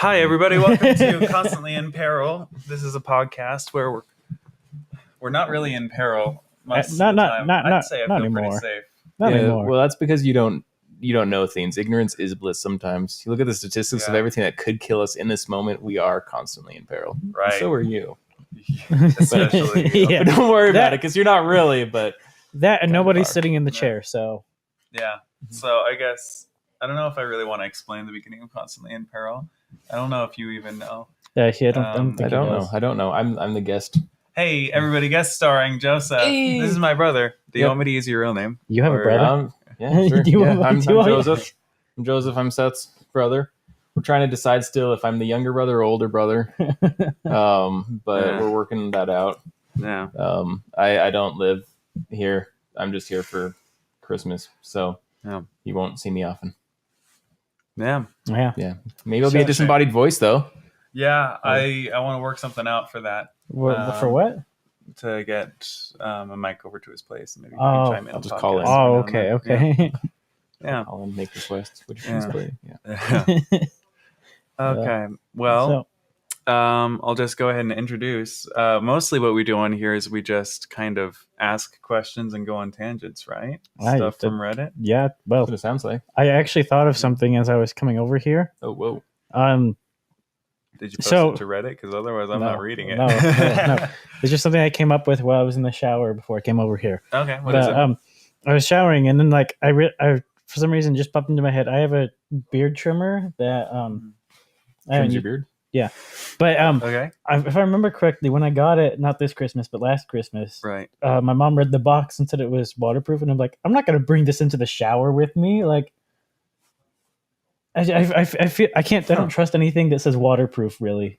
Hi, everybody. Welcome to Constantly in Peril. This is a podcast where we're not really in peril most of the time. I'd say I feel anymore. pretty safe. Not anymore. Well, that's because you don't know things. Ignorance is bliss sometimes. You look at the statistics of everything that could kill us in this moment, we are constantly in peril. Right. So are you. Especially you. Yeah. But don't worry about it, because you're not really, but... That and nobody's are. sitting in the chair, so... Yeah. So I guess, I don't know if I really want to explain the beginning of Constantly in Peril. I don't know if you even know. Yeah, I don't think I don't know. I'm the guest. Hey, everybody, guest starring Joseph. Hey. This is my brother. Do you Yep. want me to use your real name? You have a brother? Yeah, sure. Do you- I'm do you- Joseph. I'm Joseph. I'm Seth's brother. We're trying to decide still if I'm the younger brother or older brother. But we're working that out. Yeah. I don't live here. I'm just here for Christmas, so you won't see me often. Yeah. Yeah. Maybe I'll be a disembodied voice though. Yeah, I want to work something out for that. For what? To get a mic over to his place. And maybe Oh, chime in I'll just podcast call in. Oh, every now and okay. then. Yeah. I'll make requests. Which Yeah. one's play? Yeah. Yeah. Okay. Well, So, I'll just go ahead and introduce. Mostly what we do on here is we just kind of ask questions and go on tangents, right? Right. Stuff from Reddit. yeah, well, That's what it sounds like. I actually thought of something as I was coming over here. Oh, whoa. Did you post So- it to Reddit? Because otherwise I'm No, not reading it. No. It's just something I came up with while I was in the shower before I came over here. Okay. What is it? I was showering and then like I for some reason just popped into my head. I have a beard trimmer that I Trims haven't your used- beard? but Okay. if I remember correctly, when I got it, not this Christmas but last Christmas, Right. my mom read the box and said it was waterproof, and I'm like, I'm not gonna bring this into the shower with me. Like, I feel I don't trust anything that says waterproof. Really,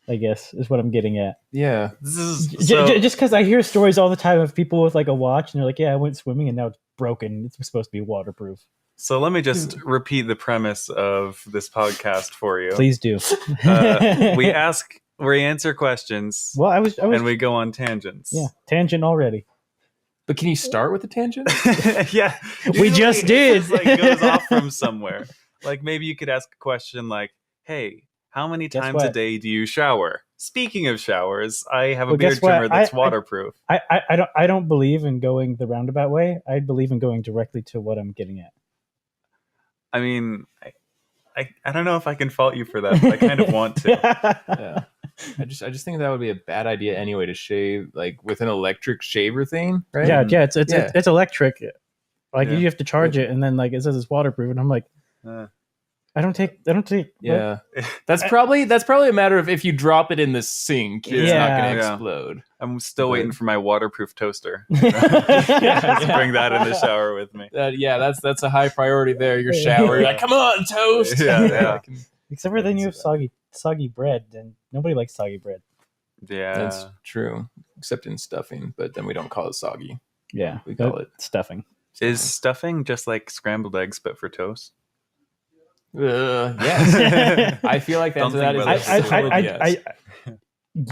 I guess is what I'm getting at. Yeah. This is Just because I hear stories all the time of people with like a watch and they're like, yeah, I went swimming and now it's broken. It's supposed to be waterproof. So let me just repeat the premise of this podcast for you. Please do. We answer questions, Well, I was and we go on tangents. yeah, tangent already. But can you start with a tangent? Yeah. We just did. It just, like, goes off from somewhere. Like maybe you could ask a question like, "Hey, how many Guess times a what? day do you shower?" Speaking of showers, I have a Well, beard guess what? trimmer that's I- waterproof. I don't believe in going the roundabout way. I believe in going directly to what I'm getting at. I mean, I don't know if I can fault you for that, but I kind of want to. Yeah. I just think that would be a bad idea anyway to shave like with an electric shaver thing, right? Yeah, it's electric. Like Yeah. you have to charge it, and then like it says it's waterproof, and I'm like, Uh, I don't take. Yeah. That's probably a matter of if you drop it in the sink, it's not Yeah. going to Yeah. explode. I'm still waiting for my waterproof toaster. Yeah. Just bring that in the shower with me. That's a high priority there. Your shower, you're like, come on, toast. Yeah. Except for then you have soggy bread, and nobody likes soggy bread. Yeah. That's true, except in stuffing. But then we don't call it soggy. Yeah, We call it stuffing. Is stuffing just like scrambled eggs but for toast? Yes. I feel like the Don't answer to that think is about a it. solid yes.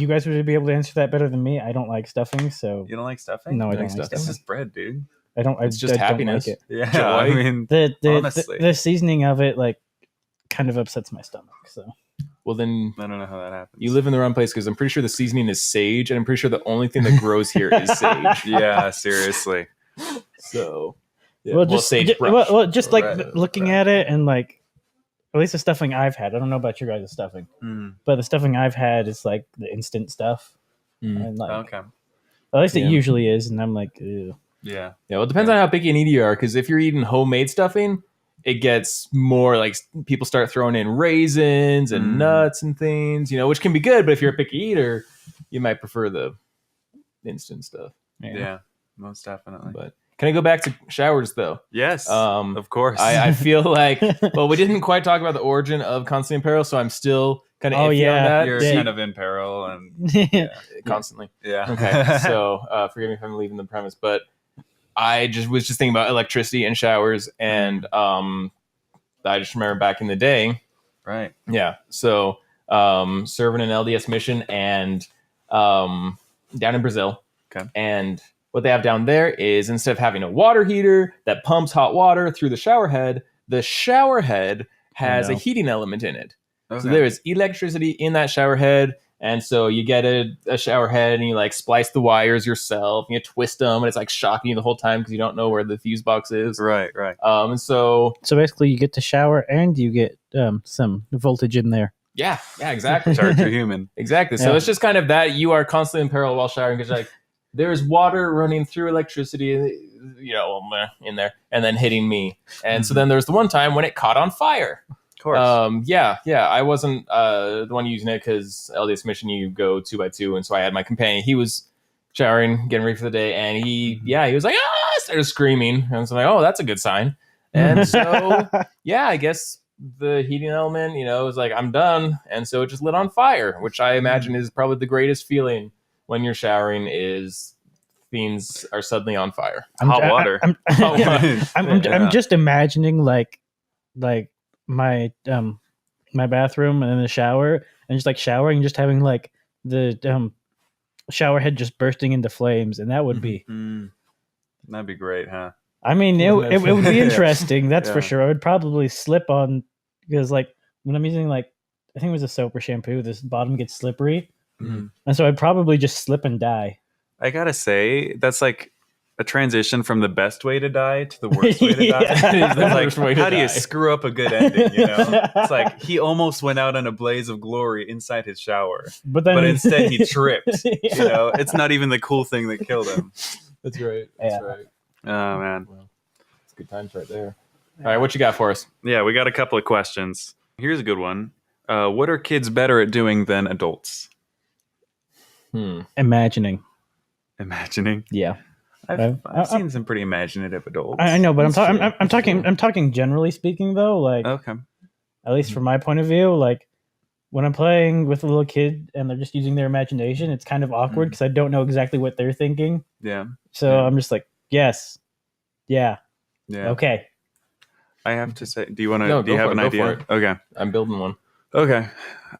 You guys would be able to answer that better than me. I don't like stuffing, so You don't like stuffing? no, I You don't like like stuffing? It's stuffing. just bread, dude. I don't. It's just I don't happiness. like it. Yeah. Joy. I mean, The Honestly. the seasoning of it like kind of upsets my stomach. So Well, then I don't know how that happens. you live in the wrong place because I'm pretty sure the seasoning is sage, and I'm pretty sure the only thing that grows here is sage. Yeah, seriously. So, yeah, well, just sagebrush. just like Right, looking right. at it and like at least the stuffing I've had. I don't know about your guys' stuffing, Mm, but the stuffing I've had is like the instant stuff, Mm. and like okay. at least Yeah. it usually is. And I'm like, ew. Yeah. Yeah, well, it depends on how picky and eater you are. Because if you're eating homemade stuffing, it gets more like people start throwing in raisins and Mm. nuts and things, which can be good. But if you're a picky eater, you might prefer the instant stuff. Yeah. Most definitely. But can I go back to showers though? Yes. Um, of course. I feel like, well, we didn't quite talk about the origin of Constantly in Peril, so I'm still kind of Oh, iffy yeah. on that. You're Yeah. kind of in peril and Constantly. yeah. Okay, so forgive me if I'm leaving the premise, but I was just thinking about electricity and showers, and I just remember back in the day, Right. yeah. So serving an LDS mission and down in Brazil, Okay. and what they have down there is instead of having a water heater that pumps hot water through the shower head has know. a heating element in it. Okay. So there is electricity in that shower head. And so you get a shower head and you like splice the wires yourself and you twist them and it's like shocking you the whole time because you don't know where the fuse box is. Right. And so basically you get to shower and you get some voltage in there. yeah, exactly. Charge your human. Exactly. So Yeah. it's just kind of that you are constantly in peril while showering because like there's water running through electricity, in there and then hitting me. And so then there's the one time when it caught on fire. Of course. Yeah. I wasn't the one using it because LDS mission you go 2x2, and so I had my companion. He was showering, getting ready for the day, and he was like, started screaming, and so I'm like, oh, that's a good sign. And so I guess the heating element, was like, I'm done, and so it just lit on fire, which I imagine is probably the greatest feeling when you're showering is things are suddenly on fire. Hot water. I'm just imagining like my my bathroom and then the shower and just like showering, just having like the shower head just bursting into flames, and that would be that'd be great, huh? I mean, it would be interesting. That's for Yeah. sure. I would probably slip on because like when I'm using like I think it was a soap or shampoo, this bottom gets slippery, and so I'd probably just slip and die. I gotta say, that's like a transition from the best way to die to the worst way to die. Yeah. It's like, Worst way to how do you die. screw up a good ending? It's like he almost went out in a blaze of glory inside his shower, but instead he tripped. It's not even the cool thing that killed him. That's right. Yeah. Right. Oh man, It's good times right there. All right, what you got for us? yeah, we got a couple of questions. Here's a good one. What are kids better at doing than adults? imagining. Imagining. Yeah. I've seen some pretty imaginative adults. I know, but That's true. I'm talking generally speaking though, like Okay. at least from my point of view, like when I'm playing with a little kid and they're just using their imagination, it's kind of awkward because I don't know exactly what they're thinking. Yeah. So Yeah. I'm just like, yes, yeah, Yeah. okay. I have to say, do you want to? No, do you go have for an it, go idea? for Okay. I'm building one. Okay.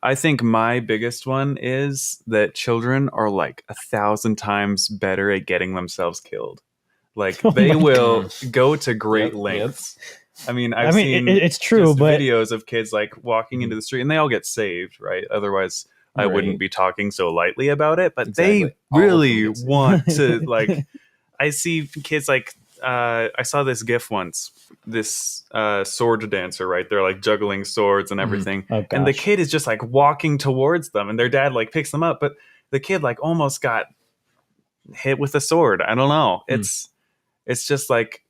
I think my biggest one is that children are like 1,000 times better at getting themselves killed. Like Oh they my will gosh. go to great Yep, lengths. I mean, I've seen it's true, just but videos of kids like walking into the street and they all get saved, right? Otherwise, I Right. wouldn't be talking so lightly about it. But Exactly. they All of them really get saved. want to like. I see kids like I saw this GIF once. This sword dancer, right? They're like juggling swords and everything, oh, and the gosh. kid is just like walking towards them, and their dad like picks them up, but the kid like almost got hit with a sword. I don't know. It's just like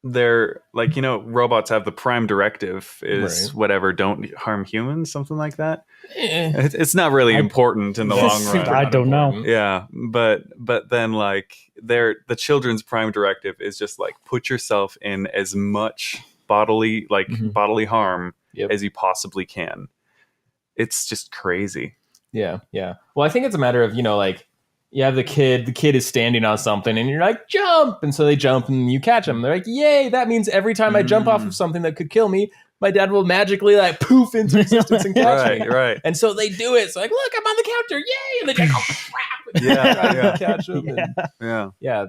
they're like, robots have the prime directive is Right. whatever, don't harm humans, something like that. Eh. It's not really important in the long run. I don't know. Yeah, but then like the children's prime directive is just like put yourself in as much bodily harm Yep. as you possibly can. It's just crazy. Yeah. Well, I think it's a matter of, like, you have the kid is standing on something and you're like, jump. And so they jump and you catch them. They're like, yay. That means every time I jump off of something that could kill me, my dad will magically like poof into existence and catch me. Right. And so they do it. It's like, look, I'm on the counter. Yay. And they just oh, crap. Yeah. Catch them. And, Yeah.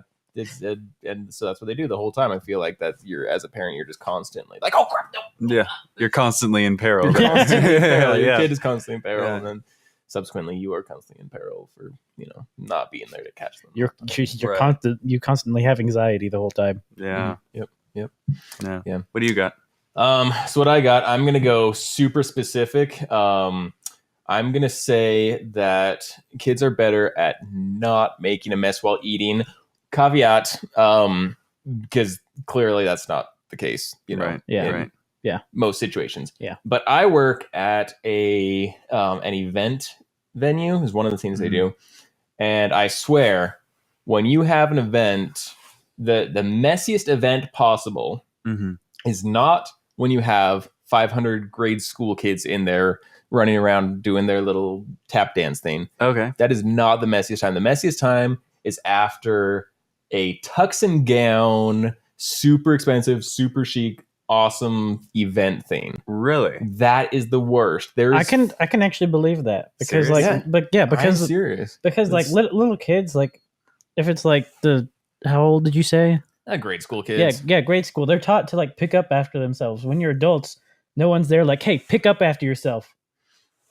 and so that's what they do the whole time. I feel like that you're, as a parent, you're just constantly like, oh crap, no. Yeah. You're constantly in peril. You're constantly in peril. Your Yeah. kid is constantly in peril. Yeah. And then subsequently you are constantly in peril for, not being there to catch them. You're Right. you constantly have anxiety the whole time. Yeah. Yep. Yeah. What do you got? So what I got, I'm going to go super specific. I'm going to say that kids are better at not making a mess while eating. Caveat, because clearly that's not the case, Right. Yeah. Right. most situations. Yeah. But I work at an event venue is one of the things they do. And I swear, when you have an event, the messiest event possible Mm-hmm. is not when you have 500 grade school kids in there running around doing their little tap dance thing. Okay. That is not the messiest time. The messiest time is after a tux and gown, super expensive, super chic, awesome event thing. Really? That is the worst. There's I can actually believe that because Serious? like, but yeah, I'm because serious. like little kids, like if it's like how old did you say? Grade school kids. Yeah, grade school. They're taught to like pick up after themselves. When you're adults, no one's there like, hey, pick up after yourself.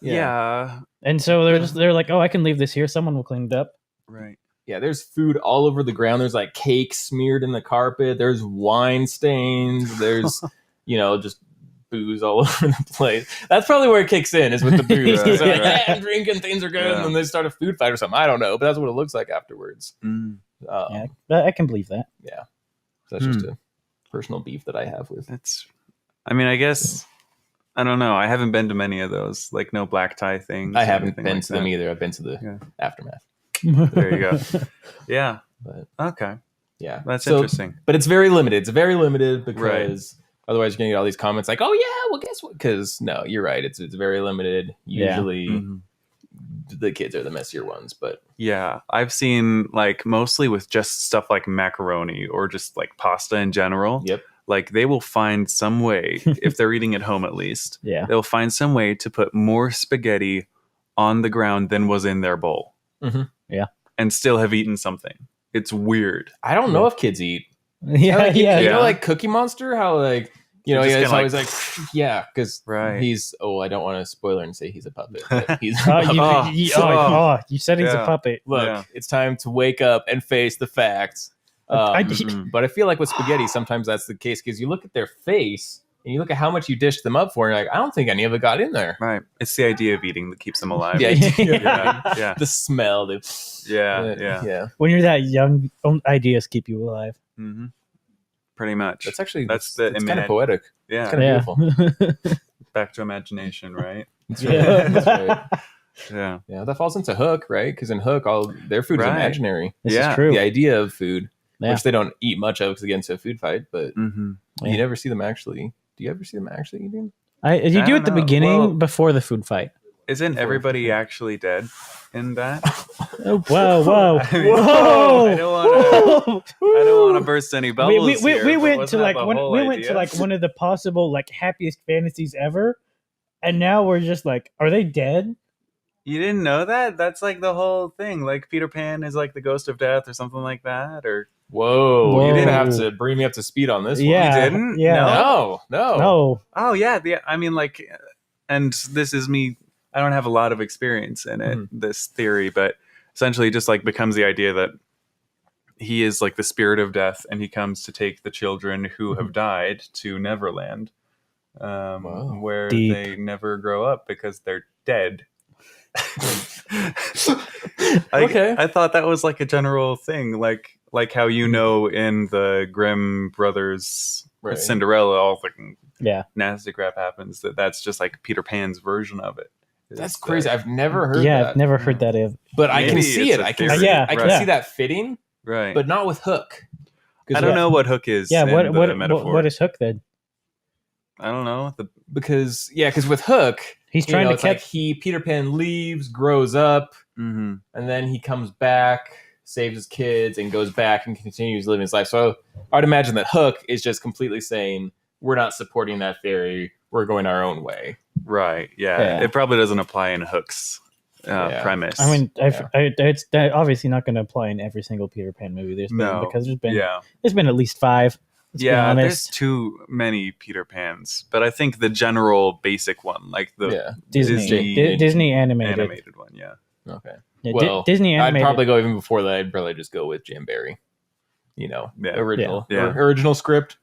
Yeah. And so they're like, oh, I can leave this here. Someone will clean it up. Right. Yeah, there's food all over the ground. There's like cake smeared in the carpet. There's wine stains. There's, just booze all over the place. That's probably where it kicks in, is with the booze. Right, They're like, right. I'm drinking, things are good. Yeah. And then they start a food fight or something. I don't know, but that's what it looks like afterwards. Yeah, I can believe that. Yeah. So that's just a personal beef that I have with. I guess, I don't know. I haven't been to many of those, like no black tie things. I haven't been to them either. I've been to the aftermath. There you go. Yeah. But Okay. yeah, That's interesting. But it's very limited. It's very limited because otherwise you're going to get all these comments like, oh yeah, well guess what? Because no, you're right. It's very limited. Usually the kids are the messier ones, but yeah, I've seen like mostly with just stuff like macaroni or just like pasta in general. Yep. Like they will find some way, if they're eating at home at least, they'll find some way to put more spaghetti on the ground than was in their bowl. Mm-hmm. Yeah. And still have eaten something. It's weird. I don't know if kids eat. Yeah. You know, like Cookie Monster, how like, it's always like, because he's, I don't want to spoiler and say he's a puppet. But he's you said he's a puppet. Look, it's time to wake up and face the facts. But I feel like with spaghetti, sometimes that's the case because you look at their face and you look at how much you dished them up for, and you're like, I don't think any of it got in there. Right. It's the idea of eating that keeps them alive. Yeah. The smell. Yeah. When you're that young, ideas keep you alive. Mm-hmm. Pretty much. That's actually it's kind of poetic. Yeah. It's kind of beautiful. Back to imagination, right? That's right. That's right. Yeah. That falls into Hook, right? Because in Hook, all their food is imaginary. This is true. The idea of food, which they don't eat much of because they get into a food fight, but you never see them actually. Do you ever see them actually eating? You do at the beginning before the food fight. Isn't everybody actually dead in that? Whoa! I don't want to burst any bubbles. We went to like one of the possible like happiest fantasies ever, and now we're just like, are they dead? You didn't know that? That's like the whole thing. Like Peter Pan is like the ghost of death or something like that. Or Whoa. You didn't have to bring me up to speed on this one. You didn't? Yeah. No. Oh yeah. I mean, like, and this is me. I don't have a lot of experience in it, this theory, but essentially it just like becomes the idea that he is like the spirit of death and he comes to take the children who have died to Neverland, where they never grow up because they're dead. I thought that was like a general thing, like how in the Grimm brothers Cinderella, all fucking nasty crap happens. That's just like Peter Pan's version of it. That's crazy. I've never heard that. Yeah, I've never heard that either. But I can see it. I can see that fitting. Right. But not with Hook. I don't know what Hook is. Yeah, what is Hook then? I don't know. Because with Hook, he's trying to catch. Like Peter Pan leaves, grows up, and then he comes back, saves his kids, and goes back and continues living his life. So I'd imagine that Hook is just completely saying, we're not supporting that theory. We're going our own way. Right. Yeah. It probably doesn't apply in Hook's premise. I mean, it's obviously not going to apply in every single Peter Pan movie. There's been at least 5. There's too many Peter Pans, but I think the general basic one, like the Disney animated one. Yeah. Okay. Yeah, well, Disney animated. I'd probably go even before that. I'd probably just go with Jim Barry. Original script.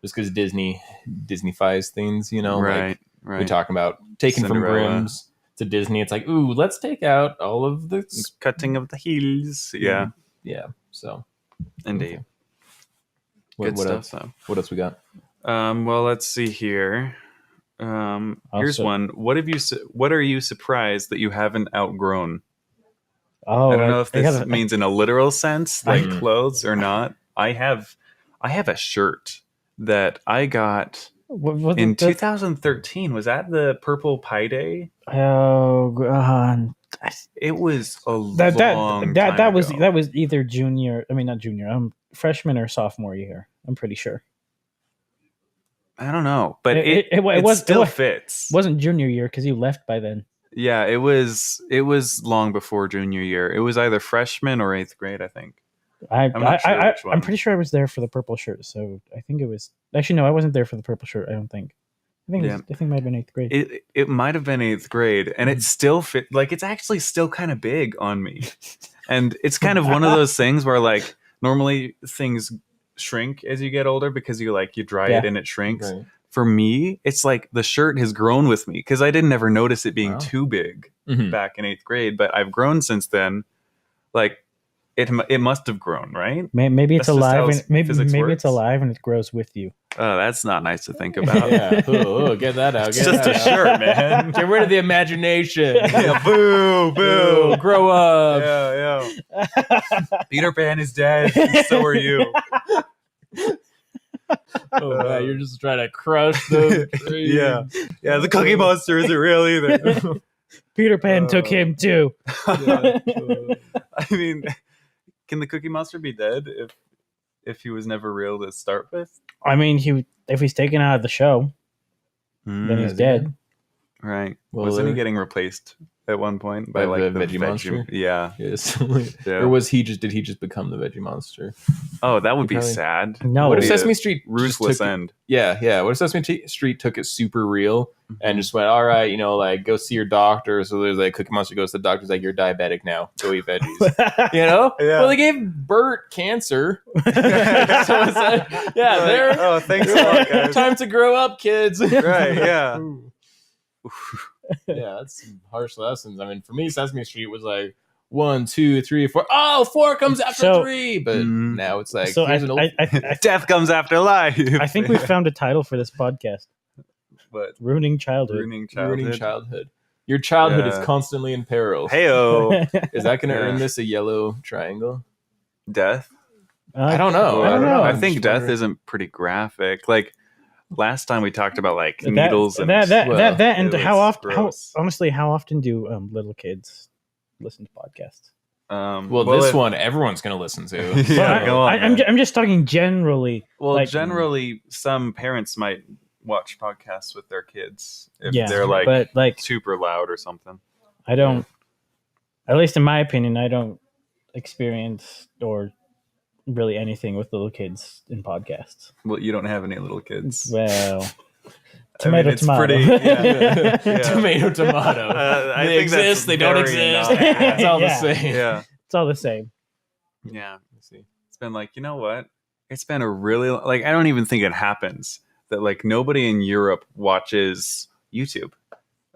Just because Disney-fies things, right. We're talking about taking Cinderella. From Grimm's to Disney. It's like, ooh, let's take out all of the cutting of the heels. Yeah. So, indeed. Okay. Good what stuff. Else? Though. What else we got? Well, let's see here. Here's one. What are you surprised that you haven't outgrown? Oh, I don't know if this means in a literal sense, like clothes or not. I have a shirt that I got in 2013. Was that the Purple Pie Day? Oh God! It was a long time that was ago. that was either not junior. Freshman or sophomore year. I'm pretty sure. I don't know, but it still fits. Wasn't junior year because you left by then. Yeah, it was long before junior year. It was either freshman or 8th grade, I think. I'm pretty sure I was there for the purple shirt, so I think it was. Actually, no, I wasn't there for the purple shirt. I don't think. I think it might have been 8th grade. It might have been 8th grade, and it still fit. Like, it's actually still kind of big on me, and it's kind of one of those things where like normally things shrink as you get older because you dry it and it shrinks. Right. For me, it's like the shirt has grown with me because I didn't ever notice it being too big back in 8th grade, but I've grown since then. Like, it must have grown, right? Maybe it's alive, and maybe it's alive and it grows with you. Oh, that's not nice to think about. Yeah, get that out. It's just a shirt, man. Get rid of the imagination. Yeah, boo. Grow up. Yeah. Peter Pan is dead, and so are you. Oh man, you're just trying to crush them. Yeah. The Cookie Monster isn't real either. Peter Pan took him too. I mean, can the Cookie Monster be dead if he was never real to start with? I mean, if he's taken out of the show, then he's dead. Right. Well, wasn't he getting replaced at one point by like the Veggie Monster? Yeah. Yes. Or did he just become the Veggie Monster? Oh, that would be sad. No. What if Sesame Street ruthless end? Yeah. What if Sesame Street took it super real and just went, all right, go see your doctor. So there's like Cookie Monster goes to the doctor's like, you're diabetic now. Go eat veggies. Yeah. Well, they gave Bert cancer. So it's like, there. Oh, thanks a lot, guys. Time to grow up, kids. Right. Yeah. Yeah, that's some harsh lessons. I mean, for me, Sesame Street was like 1, 2, 3, 4. Oh, 4 comes after 3. But now it's like death comes after life. I think we found a title for this podcast. What? Ruining childhood. Ruining childhood. Your childhood is constantly in peril. Heyo. Is that going to earn this a yellow triangle? Death? I don't know. I think death isn't pretty graphic. Like, last time we talked about like needles and and how often do little kids listen to podcasts? This one everyone's going to listen to. Yeah, I'm just talking generally. Well, generally, some parents might watch podcasts with their kids if they're like super loud or something. I don't. At least in my opinion, I don't experience or really anything with little kids in podcasts. Well, you don't have any little kids. Well, tomato. Pretty, tomato. They exist. They don't exist. It's all the same. Yeah, it's all the same. Yeah. Let's see. It's been like, you know what? It's been a really I don't even think it happens that like nobody in Europe watches YouTube.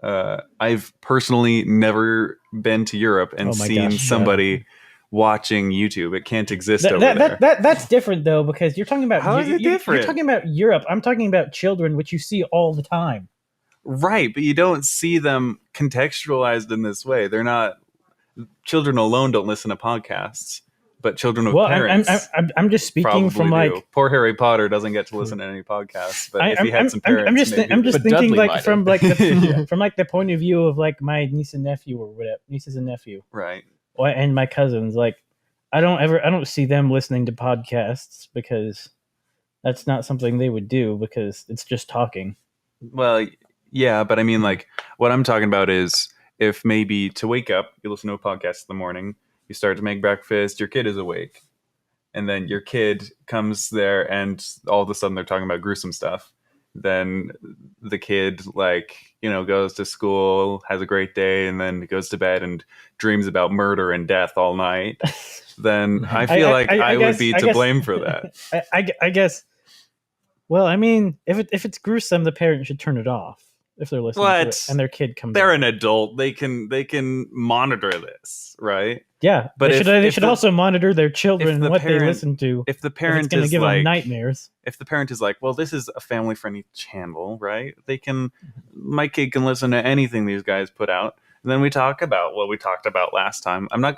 I've personally never been to Europe and seen somebody watching YouTube. It can't exist over there. That's different though, because you're talking about how is it different? You're talking about Europe. I'm talking about children, which you see all the time. Right, but you don't see them contextualized in this way. They're not. Children alone don't listen to podcasts, but children with parents. I'm just speaking from like do. Poor Harry Potter doesn't get to listen to any podcasts, but if he had some parents, I'm just thinking like from like the, from like the point of view of like my nieces and nephew, right? And my cousins, like I don't see them listening to podcasts because that's not something they would do because it's just talking. Well, yeah, but I mean, like what I'm talking about is if maybe to wake up, you listen to a podcast in the morning, you start to make breakfast, your kid is awake, and then your kid comes there and all of a sudden they're talking about gruesome stuff. Then the kid goes to school, has a great day, and then goes to bed and dreams about murder and death all night. Then I feel I would be to blame for that. I guess. Well, I mean, if it's gruesome, the parent should turn it off if they're listening to it, and their kid comes. They're an adult. They can monitor this, right? Yeah, but they should also monitor their children and what they listen to. If the parent is going to give them nightmares, if the parent is like, well, this is a family-friendly channel, right? My kid can listen to anything these guys put out. And then we talk about what we talked about last time. I'm not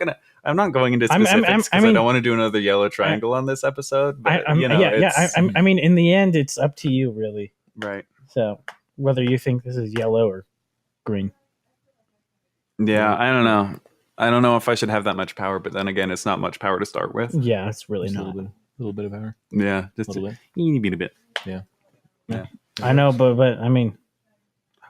going into specifics because I don't want to do another yellow triangle on this episode. But, I mean, in the end, it's up to you, really. Right. So whether you think this is yellow or green. Yeah, I don't know. I don't know if I should have that much power, but then again, it's not much power to start with. Yeah, it's really not. A little bit of power. Yeah, just a little bit. Yeah. I know, but I mean,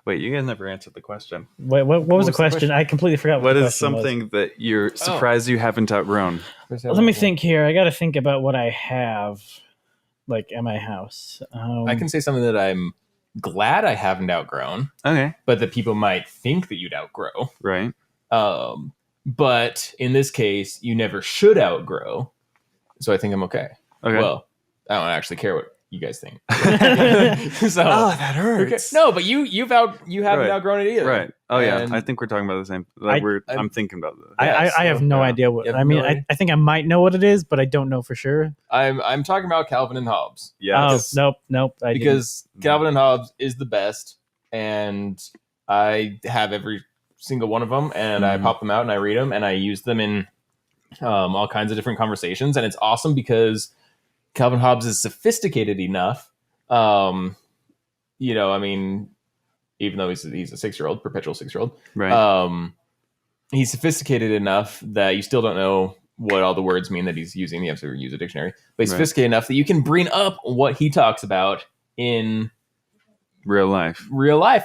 wait, you guys never answered the question. Wait, what was the question? I completely forgot. What is something that you're surprised you haven't outgrown? Let me think here. I got to think about what I have, like at my house. I can say something that I'm glad I haven't outgrown. Okay. But that people might think that you'd outgrow. Right. But in this case, you never should outgrow. So I think I'm okay. Okay. Well, I don't actually care what you guys think. So, that hurts. Okay. No, but you haven't outgrown it either. Right. Oh yeah. I think we're talking about the same. I'm thinking about this. I have no idea what. I mean, I think I might know what it is, but I don't know for sure. I'm talking about Calvin and Hobbes. Yeah. Oh, nope. Because Calvin and Hobbes is the best, and I have every single one of them, and I pop them out and I read them and I use them in all kinds of different conversations, and it's awesome because Calvin Hobbes is sophisticated enough. I mean, even though he's a 6-year-old, perpetual 6-year-old, right? He's sophisticated enough that you still don't know what all the words mean that he's using. You have to use a dictionary, but he's sophisticated enough that you can bring up what he talks about in real life,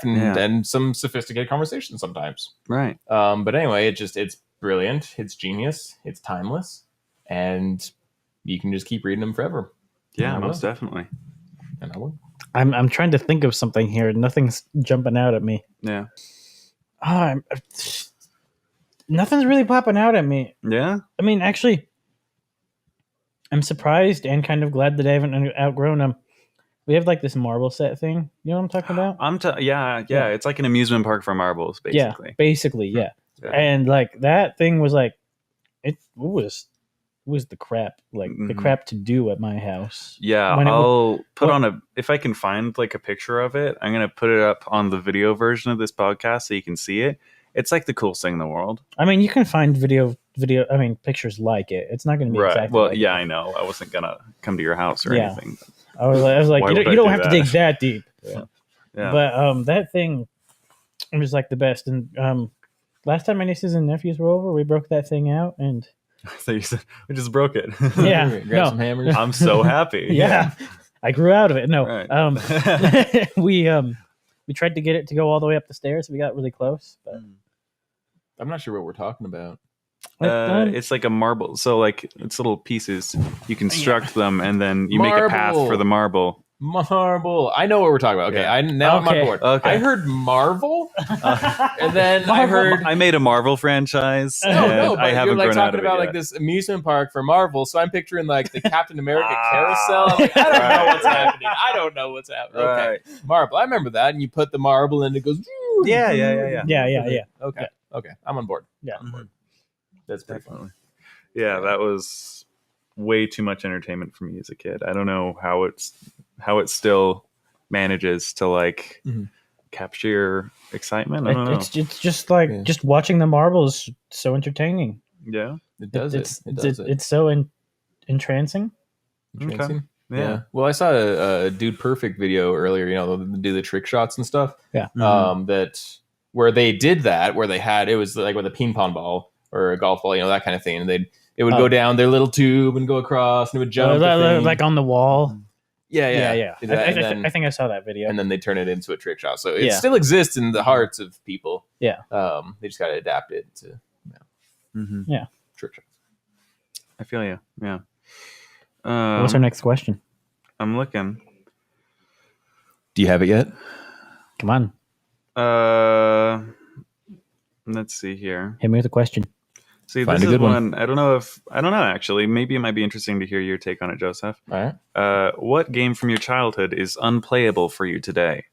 and some sophisticated conversations sometimes. Right. But anyway, it's brilliant. It's genius. It's timeless, and you can just keep reading them forever. Yeah, most definitely. And I will. I'm trying to think of something here. Nothing's jumping out at me. Yeah. Nothing's really popping out at me. Yeah. I mean, actually, I'm surprised and kind of glad that I haven't outgrown them. We have like this marble set thing. You know what I'm talking about? Yeah. It's like an amusement park for marbles, basically. Yeah, basically, yeah. And like that thing was like, it was the crap, like the crap to do at my house. Yeah, I'll put on if I can find like a picture of it, I'm going to put it up on the video version of this podcast so you can see it. It's like the coolest thing in the world. I mean, you can find pictures like it. It's not going to be exactly well, like yeah, I know. I wasn't going to come to your house or anything. I was like, you don't have to dig that deep. Yeah. But that thing was like the best. And last time my nieces and nephews were over, we broke that thing out and so you said we just broke it. Yeah. Grab some hammers. I'm so happy. Yeah. I grew out of it. No. Right. We tried to get it to go all the way up the stairs. We got really close, but I'm not sure what we're talking about. It's like a marble. So like it's little pieces. You construct them and then you make a path for the marble. Marble. I know what we're talking about. Okay, I'm on board. Okay. I heard Marvel, and then I made a Marvel franchise. No, but I haven't you're like grown out talking of it about yet. like this amusement park for Marvel. So I'm picturing like the Captain America carousel. I'm like, I don't know what's happening. I don't know what's happening. Okay, Right. Marble. I remember that, and you put the marble and it goes. Yeah. Okay. I'm on board. Yeah. I'm on board. That's pretty Definitely. Yeah, that was way too much entertainment for me as a kid. I don't know how it still manages to like capture your excitement. I don't know. It's just like just watching the marbles is so entertaining. Yeah, It does. It's so entrancing. Interesting. Okay. Yeah. Well, I saw a Dude Perfect video earlier. They do the trick shots and stuff. Yeah. That where they did that, where they had it was like with a ping pong ball or a golf ball, that kind of thing, and it would go down their little tube and go across, and it would jump like on the wall. Yeah. I think I saw that video. And then they turn it into a trick shot, so it still exists in the hearts of people. Yeah. They just got to adapt it to trick shots. I feel you. Yeah. What's our next question? I'm looking. Do you have it yet? Come on. Let's see here. Hit me with a question. See, this is one. I don't know actually. Maybe it might be interesting to hear your take on it, Joseph. All right. What game from your childhood is unplayable for you today?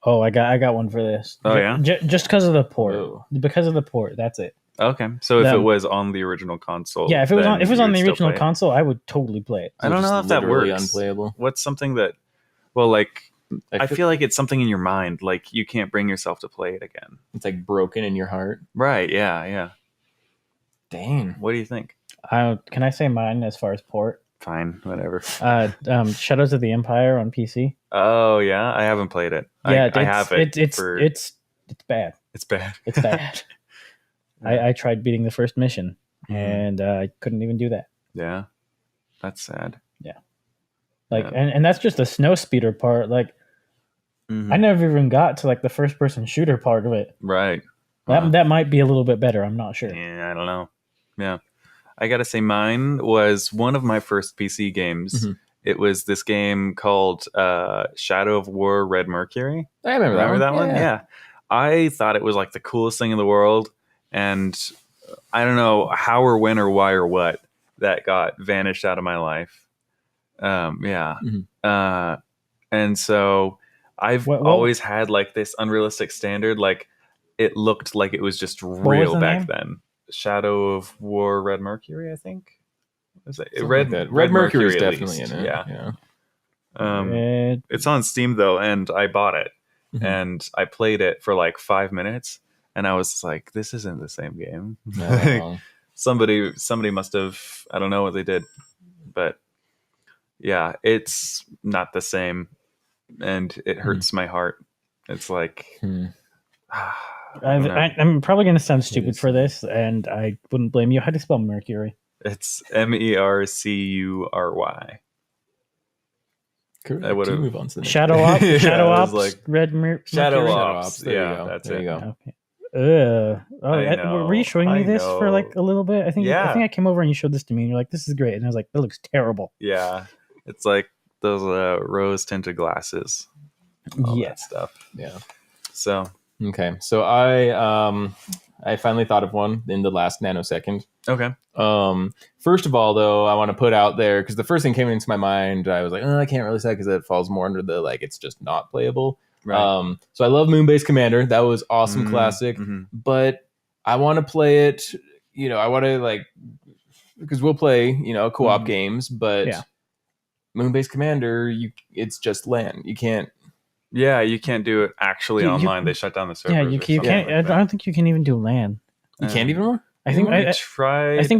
Oh, I got one for this. Oh, yeah? Just because of the port. Whoa. Because of the port, that's it. Okay. So if it was on the original console. Yeah, if it was on the original console, I would totally play it. I don't know if that works. Unplayable. What's something that I feel like it's something in your mind, like you can't bring yourself to play it again. It's like broken in your heart. Right, yeah. Dang. What do you think? Can I say mine as far as port? Fine, whatever. Shadows of the Empire on PC. Oh yeah, I haven't played it. Yeah, I have it. It's bad. It's bad. It's bad. I tried beating the first mission and I couldn't even do that. Yeah, that's sad. Yeah, and that's just the snow speeder part. Like, I never even got to like the first person shooter part of it. Right. That might be a little bit better. I'm not sure. Yeah, I don't know. Yeah. I got to say mine was one of my first PC games. It was this game called Shadow of War Red Mercury. I remember that one? Yeah. I thought it was like the coolest thing in the world. And I don't know how or when or why or what that got vanished out of my life. And so I've always had like this unrealistic standard. Like it looked like it was just real back then. Shadow of War Red Mercury, I think. Red Mercury is definitely in it. Yeah. It's on Steam though, and I bought it and I played it for like 5 minutes, and I was like, "This isn't the same game." No. somebody must have. I don't know what they did, but yeah, it's not the same, and it hurts my heart. It's like. I'm probably going to sound stupid for this, and I wouldn't blame you. How do you spell Mercury? It's Mercury. Correct. Move on to the Shadow Ops. Shadow Ops. Like Red Mercury. Shadow Ops. There that's it. Go. Okay. Were you showing me this for like a little bit? I think I came over and you showed this to me, and you're like, "This is great," and I was like, "That looks terrible." Yeah, it's like those rose tinted glasses. All that stuff. Yeah. So. Okay, so I finally thought of one in the last nanosecond. Okay. First of all, though, I want to put out there, because the first thing came into my mind, I was like, I can't really say because it falls more under the like it's just not playable. Right. So I love Moonbase Commander. That was awesome, classic. But I want to play it. I want to like because we'll play co-op games, but Moonbase Commander, it's just LAN. You can't. Yeah, you can't do it actually online. They shut down the servers. Yeah, you can't. I don't think you can even do LAN. You can't even more? I think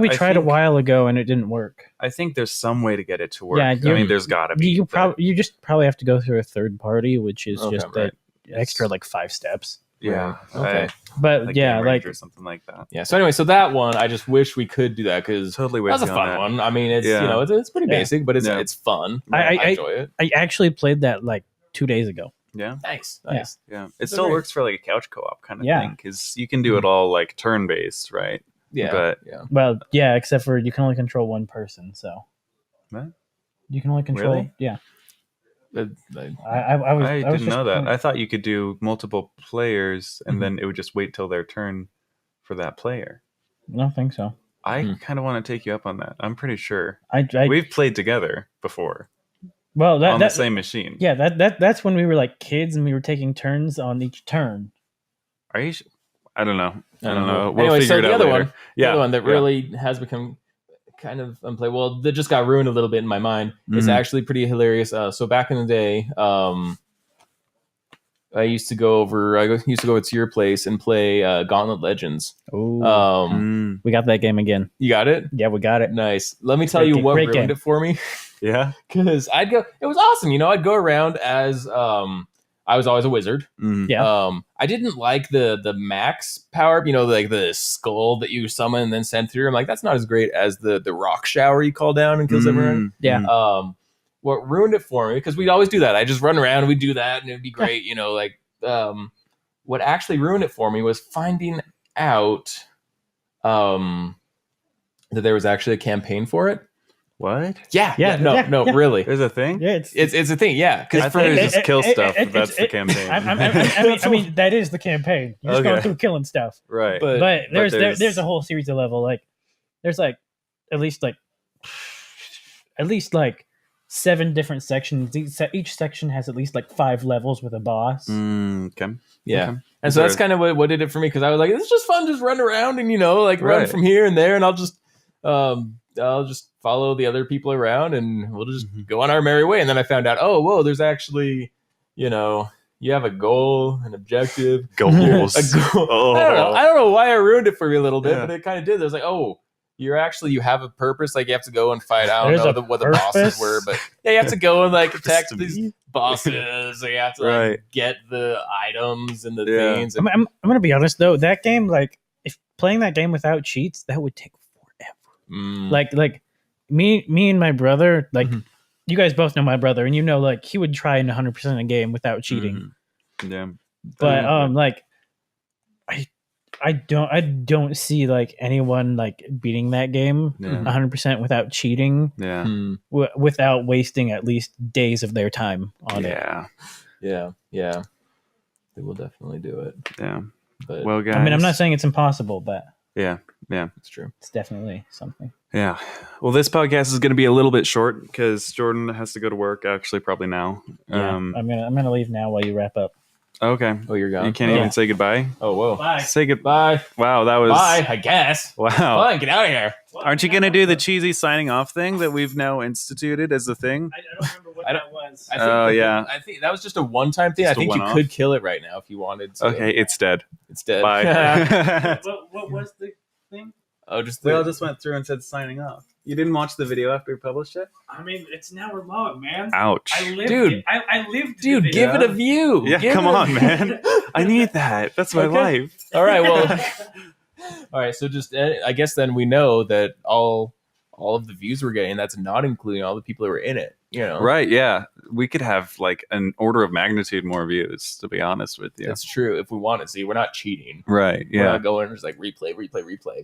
we tried a while ago and it didn't work. I think there's some way to get it to work. Yeah, there's got to be. You just probably have to go through a third party, which is just that extra like 5 steps. Yeah. Okay. But like like or something like that. Yeah. So anyway, so that one, I just wish we could do that because totally that's a fun one. I mean, it's it's pretty basic, but it's fun. I enjoy it. I actually played that like 2 days ago. Yeah. Nice. Yeah. It still works for like a couch co-op kind of thing because you can do it all like turn-based, right? Yeah. Well, except for you can only control one person, so. What? You can only control. Really? Yeah. I didn't know that. I thought you could do multiple players and then it would just wait till their turn for that player. I don't think so. I kind of want to take you up on that. I'm pretty sure. We've played together before. Well, on the same machine. Yeah, that's when we were like kids and we were taking turns on each turn. Are you? I don't know. We'll figure it out later. The other one that really has become kind of unplayable. That just got ruined a little bit in my mind. It's actually pretty hilarious. So back in the day, I used to go over to your place and play Gauntlet Legends. Oh, we got that game again. You got it? Yeah, we got it. Nice. Let me tell you what ruined it for me. Yeah, because I'd go. It was awesome. I'd go around as I was always a wizard. Yeah. I didn't like the max power. Like the skull that you summon and then send through. I'm like, that's not as great as the rock shower you call down and kills everyone. Yeah. What ruined it for me, because we'd always do that. I just run around and we'd do that and it'd be great. What actually ruined it for me was finding out that there was actually a campaign for it. What? No, really. There's a thing? Yeah, it's a thing, yeah. I thought it was just kill stuff, but that's the campaign. I mean, that is the campaign. You're just going through killing stuff. Right. But there's a whole series of level. Like, there's like at least 7 different sections. Each section has at least like 5 levels with a boss. Okay. Yeah. Okay. And so that's kind of what did it for me, because I was like, it's just fun, just run around and run from here and there, and I'll just follow the other people around and we'll just go on our merry way. And then I found out, there's actually, you have a goal, an objective. Goals. A goal. Oh. I don't know why I ruined it for me a little bit, but it kind of did. There's like, you have a purpose. Like you have to go and fight. I don't know what the bosses were, but you have to go and like attack these bosses. So you have to get the items and the things. And I'm going to be honest though. That game, like if playing that game without cheats, that would take like me and my brother, like you guys both know my brother, and like he would try in 100% a game without cheating. Yeah, but like I don't see like anyone like beating that game 100% without cheating. Yeah. Without wasting at least days of their time on it. Yeah. They will definitely do it. Yeah. But Well, guys. I mean, I'm not saying it's impossible, but yeah, it's true. it's definitely something. Yeah. Well, this podcast is going to be a little bit short because Jordan has to go to work. Actually, probably now. Yeah, I'm gonna leave now while you wrap up. Okay. Oh, you're gone. You can't even say goodbye. Oh, whoa. Bye. Say goodbye. Wow, that was. Bye. I guess. Wow. Fine, get out of here. Aren't you going to do the cheesy signing off thing that we've now instituted as a thing? I don't remember what that was. I think that was just a one-time thing. Just I think you one-off? could kill it right now if you wanted to. Okay, it's dead. It's dead. Bye. What was the thing? Oh, just We all just went through and said signing off. You didn't watch the video after we published it? I mean, it's an hour long, man. Ouch. I lived Dude. it. I lived Dude, the give video. it a view. Yeah, Give come it a on, view. man. I need that. That's my Okay. life. All right, well, all right. So just, I guess then we know that all of the views we're getting, that's not including all the people who were in it. You know, Right, yeah. We could have like an order of magnitude more views, to be honest with you. That's true. If we want to see, we're not cheating. Right, We're yeah. not going just like replay.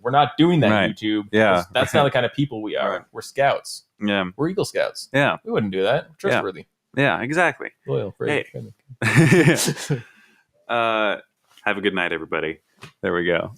We're not doing that, Right. YouTube. Yeah. That's not the kind of people we are. Right. We're scouts. Yeah, We're Eagle Scouts. yeah, We wouldn't do that. Trustworthy. yeah, exactly. Loyal. Hey. Friendly. Have a good night, everybody. There we go.